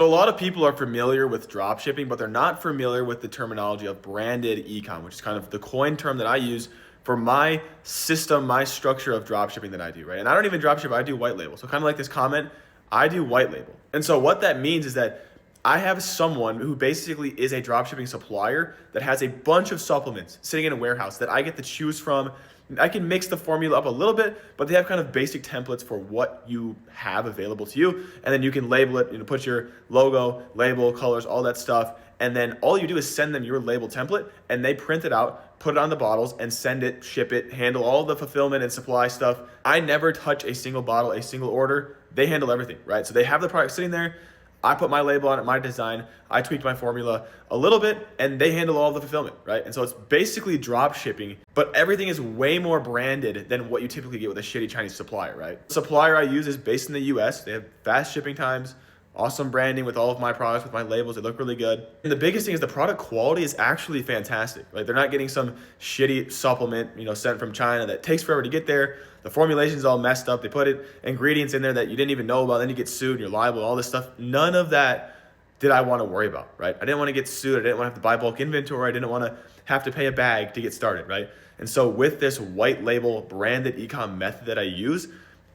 So a lot of people are familiar with drop shipping, but they're not familiar with the terminology of branded ecom, which is kind of the coin term that I use for my system, my structure of drop shipping that I do, right? And I don't even drop ship, I do white label. So kind of like this comment, I do white label. And so what that means is that I have someone who basically is a dropshipping supplier that has a bunch of supplements sitting in a warehouse that I get to choose from. I can mix the formula up a little bit, but they have kind of basic templates for what you have available to you. And then you can label it, put your logo, label, colors, all that stuff. And then all you do is send them your label template and they print it out, put it on the bottles and send it, ship it, handle all the fulfillment and supply stuff. I never touch a single bottle, a single order. They handle everything, right? So they have the product sitting there. I put my label on it, my design, I tweaked my formula a little bit, and they handle all the fulfillment, right? And so it's basically drop shipping, but everything is way more branded than what you typically get with a shitty Chinese supplier, right? The supplier I use is based in the US. They have fast shipping times, awesome branding with all of my products, with my labels. They look really good. And the biggest thing is the product quality is actually fantastic. Like they're not getting some shitty supplement, sent from China that takes forever to get there. The formulation's all messed up. They put ingredients in there that you didn't even know about. Then you get sued and you're liable, all this stuff. None of that did I want to worry about, right? I didn't want to get sued. I didn't want to have to buy bulk inventory. I didn't want to have to pay a bag to get started, right? And so with this white label branded ecom method that I use,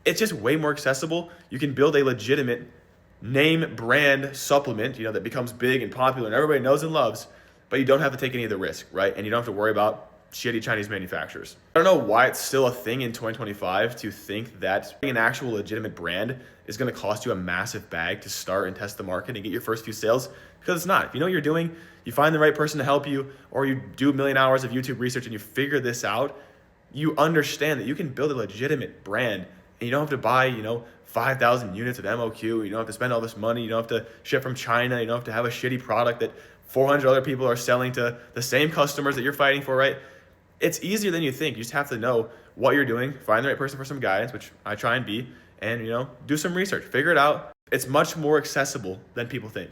it's just way more accessible. You can build a legitimate name brand supplement, that becomes big and popular and everybody knows and loves, but you don't have to take any of the risk, right? And you don't have to worry about shitty Chinese manufacturers. I don't know why it's still a thing in 2025 to think that an actual legitimate brand is going to cost you a massive bag to start and test the market and get your first few sales, because it's not. If you know what you're doing, you find the right person to help you, or you do a million hours of YouTube research and you figure this out, you understand that you can build a legitimate brand and you don't have to buy, 5,000 units of MOQ. You don't have to spend all this money. You don't have to ship from China. You don't have to have a shitty product that 400 other people are selling to the same customers that you're fighting for, right? It's easier than you think. You just have to know what you're doing, find the right person for some guidance, which I try and be, and, do some research, figure it out. It's much more accessible than people think.